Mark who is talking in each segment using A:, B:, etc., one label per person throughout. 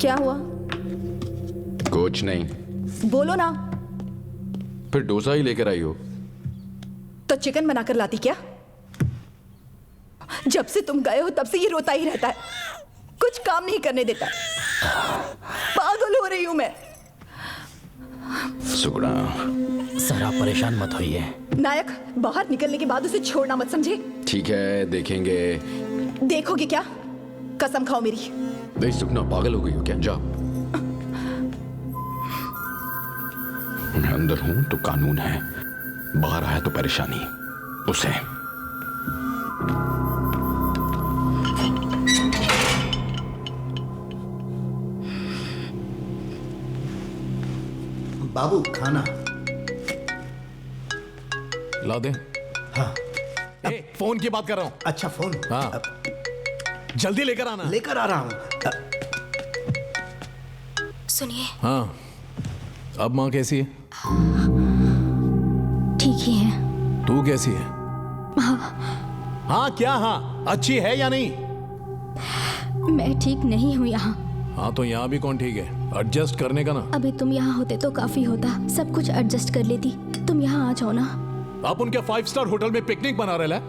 A: क्या हुआ?
B: कुछ नहीं।
A: बोलो ना।
B: फिर डोसा ही लेकर आई हो?
A: तो चिकन बनाकर लाती क्या? जब से तुम गए हो तब से ये रोता ही रहता है, कुछ काम नहीं करने देता। पागल हो रही हूं मैं।
B: सुगुणा,
C: सर आप परेशान मत होइए।
A: नायक, बाहर निकलने के बाद उसे छोड़ना मत, समझे?
B: ठीक है, देखेंगे।
A: देखोगे क्या? कसम खाओ मेरी।
B: नहीं सुगुणा, पागल हो गई हो क्या? जाओ। मैं अंदर हूं तो कानून है, बाहर आया तो परेशानी। उसे
D: बाबू खाना
C: ला दे।
D: हाँ।
C: फोन की बात कर रहा हूँ।
D: अच्छा फोन।
C: हाँ। जल्दी लेकर आना।
D: लेकर आ रहा हूँ।
E: सुनिए।
C: हाँ, अब माँ कैसी है?
E: ठीक ही है।
C: तू कैसी है? हाँ क्या हाँ, अच्छी है या नहीं?
E: मैं ठीक नहीं हूँ यहाँ।
C: हाँ तो यहाँ भी कौन ठीक है? एडजस्ट करने का ना।
E: अभी तुम यहाँ होते तो काफी होता, सब कुछ एडजस्ट कर लेती। तुम यहाँ आ जाओ ना।
C: आप उनके 5 स्टार होटल में पिकनिक बना रहे हैं?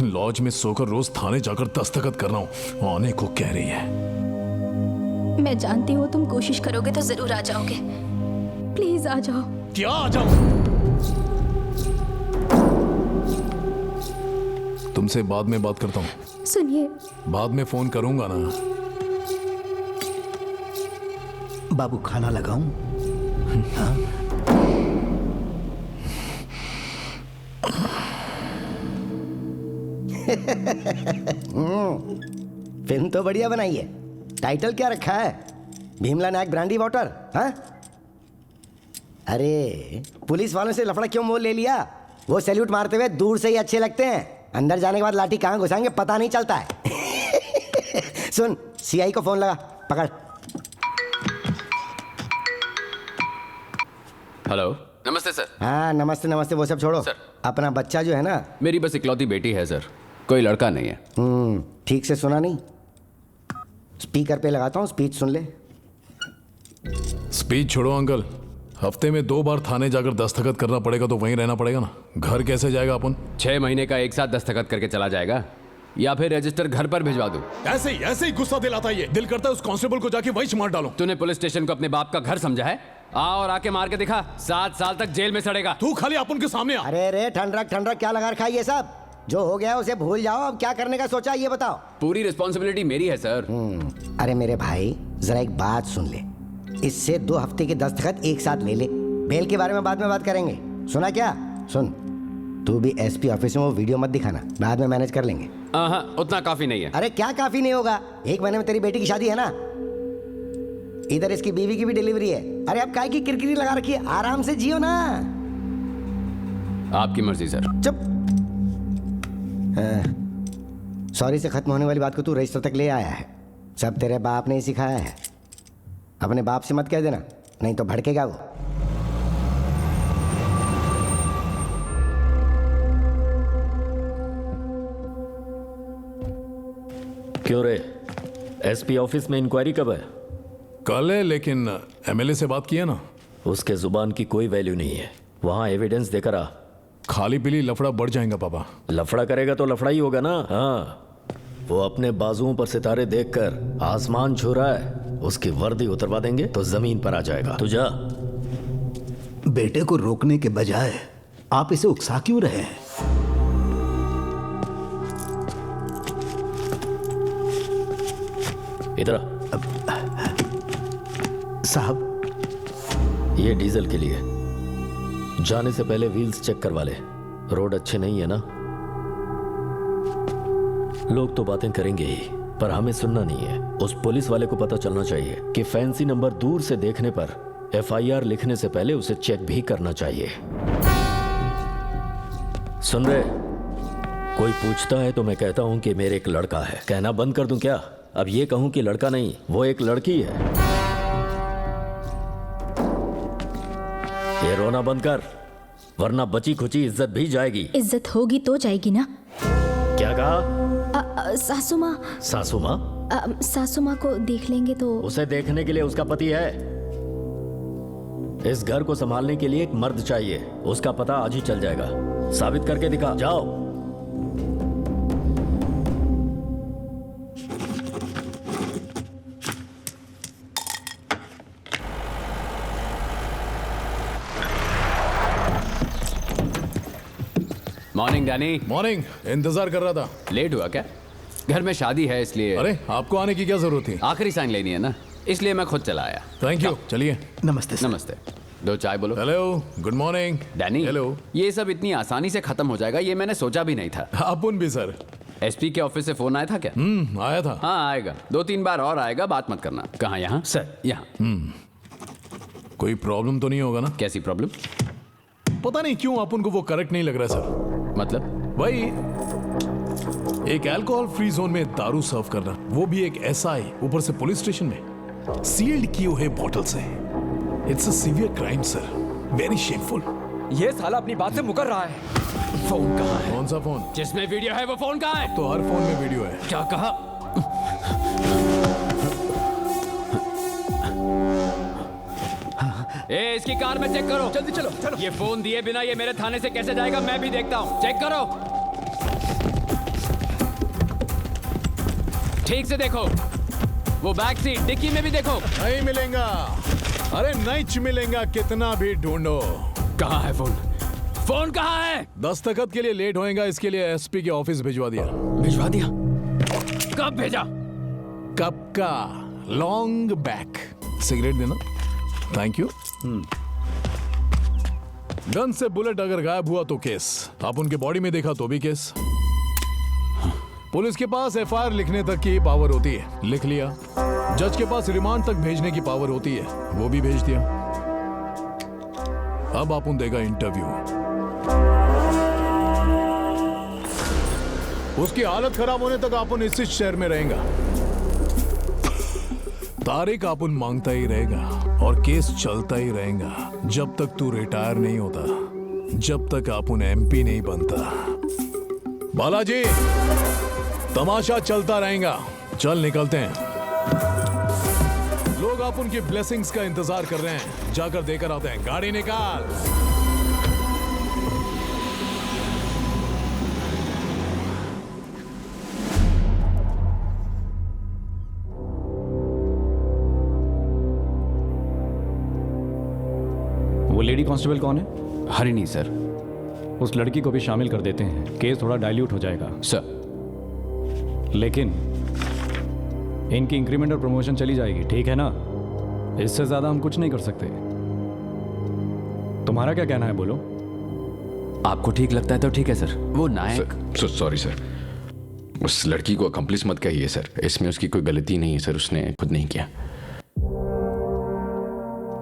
C: लॉज में सोकर रोज थाने जाकर दस्तखत कर रहा हूँ, आने को कह रही है।
E: मैं जानती हूँ तुम कोशिश करोगे तो जरूर आ जाओगे। प्लीज आ जाओ।
C: क्या आ जाओ? तुमसे बाद में बात करता हूँ।
E: सुनिए।
C: बाद में फोन करूंगा ना।
D: बाबू खाना लगाऊं? हाँ?
F: फिल्म तो बढ़िया बनाई है। टाइटल क्या रखा है? भीमला नायक ब्रांडी वाटर। हाँ? अरे पुलिस वालों से लफड़ा क्यों मोल ले लिया? वो सैल्यूट मारते हुए दूर से ही अच्छे लगते हैं, अंदर जाने के बाद लाठी कहाँ घुसाएंगे पता नहीं चलता है। सुन, सीआई को फोन लगा, पकड़।
G: हेलो, नमस्ते सर।
F: हाँ नमस्ते नमस्ते, वो सब छोड़ो।
G: सर।
F: अपना बच्चा जो है ना,
G: मेरी बस इकलौती बेटी है सर, कोई लड़का नहीं है।
F: ठीक से सुना नहीं? स्पीकर पे लगाता हूँ, स्पीच सुन ले।
C: स्पीच छोड़ो अंकल, हफ्ते में 2 बार थाने जाकर दस्तखत करना पड़ेगा तो वहीं रहना पड़ेगा ना। घर कैसे जाएगा अपन?
G: 6 महीने का एक साथ दस्तखत करके चला जाएगा, या फिर रजिस्टर घर पर भिजवा दूं?
C: ऐसे ही गुस्सा दिलाता है ये। दिल करता है उस कांस्टेबल को जाके वहीं मार डालूं।
G: तूने पुलिस स्टेशन को अपने बाप का घर समझा है? आ और आके मार के दिखा, 7 साल तक जेल में सड़ेगा।
C: तू खाली अपन के सामने आ।
F: अरे रे ठंडक ठंडक क्या लगा रखा है ये सब? जो हो गया उसे भूल जाओ, अब क्या करने का सोचा ये बताओ।
G: पूरी रिस्पॉन्सिबिलिटी मेरी है सर।
F: अरे मेरे भाई जरा एक बात सुन ले, इससे 2 हफ्ते के दस्तखत एक साथ ले ले, बेल के बारे में बाद में बात करेंगे। सुना क्या? सुन, तू भी एसपी ऑफिस में वो वीडियो मत दिखाना, बाद में मैनेज कर लेंगे।
G: हाँ, उतना काफी नहीं है।
F: अरे क्या काफी नहीं होगा? 1 महीने में तेरी बेटी की शादी है ना, इधर इसकी बीवी की भी डिलीवरी है। अरे अब काय की किरकिरी लगा रखी है, आराम से जियो ना।
G: आपकी मर्जी सर।
F: चुप। सॉरी से खत्म होने वाली बात को तू रजिस्टर तक ले आया है, सब तेरे बाप ने ही सिखाया है। अपने बाप से मत कह देना, नहीं तो भड़केगा वो।
H: क्यों रे, एसपी ऑफिस में इंक्वायरी कब है?
C: कल है, लेकिन एमएलए से बात की है ना।
H: उसके जुबान की कोई वैल्यू नहीं है, वहां एविडेंस देकर आ।
C: खाली पीली लफड़ा बढ़ जाएगा पापा।
H: लफड़ा करेगा तो लफड़ा ही होगा ना। हाँ, वो अपने बाजुओं पर सितारे देखकर आसमान छू रहा है, उसकी वर्दी उतरवा देंगे तो जमीन पर आ जाएगा। तू जा।
D: बेटे को रोकने के बजाय आप इसे उकसा क्यों रहे हैं?
H: इधर आ।
D: साहब
H: ये डीजल के लिए, जाने से पहले व्हील्स चेक करवा ले, रोड अच्छे नहीं है ना। लोग तो बातें करेंगे ही, पर हमें सुनना नहीं है। उस पुलिस वाले को पता चलना चाहिए कि फैंसी नंबर दूर से देखने पर एफआईआर लिखने से पहले उसे चेक भी करना चाहिए। सुन रहे? कोई पूछता है तो मैं कहता हूं कि मेरे एक लड़का है, कहना बंद कर दूं क्या? अब ये कहूं कि लड़का नहीं, वो एक लड़की है। ये रोना बंद कर, वरना बची खुची इज्जत भी जाएगी।
E: इज्जत होगी तो जाएगी ना।
H: क्या कहा?
E: सासू माँ।
H: सासू माँ?
E: सासू माँ को देख लेंगे तो।
H: उसे देखने के लिए उसका पति है। इस घर को संभालने के लिए एक मर्द चाहिए। उसका पता आज ही चल जाएगा। साबित करके दिखा। जाओ।
G: Morning Danny.
C: मॉर्निंग। इंतजार कर रहा था।
G: लेट हुआ क्या? घर में शादी है इसलिए।
C: अरे आपको आने की क्या जरूरत थी?
G: आखिरी साइन लेनी है ना, इसलिए मैं खुद चला आया।
C: Thank you. चलिए।
D: नमस्ते सर।
G: नमस्ते। दो चाय बोलो।
C: Hello, good morning.
G: Danny,
C: hello.
G: ये सब इतनी आसानी से खत्म हो जाएगा ये मैंने सोचा भी नहीं था।
C: अपुन भी सर।
G: एसपी के ऑफिस से फोन आया था क्या?
C: आया था।
G: हाँ आएगा, 2-3 बार और आएगा, बात मत करना। कहाँ? यहाँ
H: सर।
G: यहाँ।
C: कोई प्रॉब्लम तो नहीं होगा ना?
G: कैसी प्रॉब्लम?
C: पता नहीं क्यों अपुन को वो करेक्ट नहीं लग रहा सर।
G: मतलब?
C: भाई एक अल्कोहल फ्री जोन में दारू सर्व करना, वो भी एक एसआई, ऊपर से पुलिस स्टेशन में, सील्ड किए हुए बोतल से। It's a severe crime sir, very shameful.
G: ये साला अपनी बात से मुकर रहा है। फोन कहाँ है?
C: कौन सा फोन?
G: जिसमें वीडियो है वो फोन कहाँ है?
C: तो हर फोन में वीडियो है।
G: क्या कहा? ए, इसकी कार में चेक करो। जल्दी चलो चलो। ये फोन दिए बिना ये मेरे थाने से कैसे जाएगा मैं भी देखता हूँ। चेक करो, ठीक से देखो। वो बैक सीट डिक्की में भी देखो।
C: नहीं मिलेगा। अरे नहीं मिलेगा, कितना भी ढूंढो।
G: कहाँ है फोन? फोन कहाँ है?
C: दस्तखत के लिए लेट होएगा, इसके लिए एसपी के ऑफिस भिजवा दिया।
G: भिजवा दिया? कब भेजा?
C: कब का? Long back. सिगरेट देना। Thank you. गन से बुलेट अगर गायब हुआ तो केस। आप उनके बॉडी में देखा तो भी केस। पुलिस के पास एफआईआर लिखने तक की पावर होती है, लिख लिया। जज के पास रिमांड तक भेजने की पावर होती है, वो भी भेज दिया। अब आप उन देगा इंटरव्यू। उसकी हालत खराब होने तक आप उन इस शहर में रहेगा। तारीख आप उन मांगता ही रहेगा और केस चलता ही रहेगा जब तक तू रिटायर नहीं होता, जब तक आप उन एमपी नहीं बनता। बालाजी, तमाशा चलता रहेगा। चल निकलते हैं। लोग आप उनकी ब्लेसिंग्स का इंतजार कर रहे हैं, जाकर देकर आते हैं। गाड़ी निकाल।
I: वो लेडी कांस्टेबल कौन है?
G: हरिणी सर।
I: उस लड़की को भी शामिल कर देते हैं, केस थोड़ा डाइल्यूट हो जाएगा।
G: सर।
I: लेकिन इनकी इंक्रीमेंट और प्रमोशन चली जाएगी, ठीक है ना? इससे ज्यादा हम कुछ नहीं कर सकते। तुम्हारा क्या कहना है, बोलो।
G: आपको ठीक लगता है तो ठीक है सर। वो नायक।
B: सॉरी सर, उस लड़की को अकम्प्लिस मत कहिए सर, इसमें उसकी कोई गलती नहीं है सर, उसने खुद नहीं किया।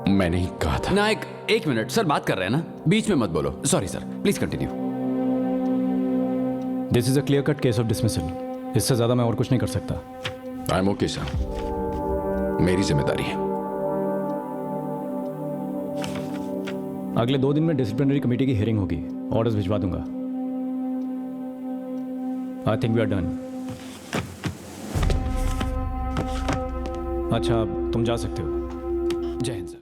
B: मैंने ही कहा था।
G: नायक, एक मिनट सर, बात कर रहे हैं ना, बीच में मत बोलो। Sorry sir, please continue.
I: This is a clear cut case of dismissal. इससे ज्यादा मैं और कुछ नहीं कर सकता।
B: आई एम ओके सर, मेरी जिम्मेदारी है।
I: अगले 2 दिन में डिसिप्लिनरी कमेटी की हियरिंग होगी, ऑर्डर्स भिजवा दूंगा। I think we are done. अच्छा, तुम जा सकते हो।
G: जय हिंद सर।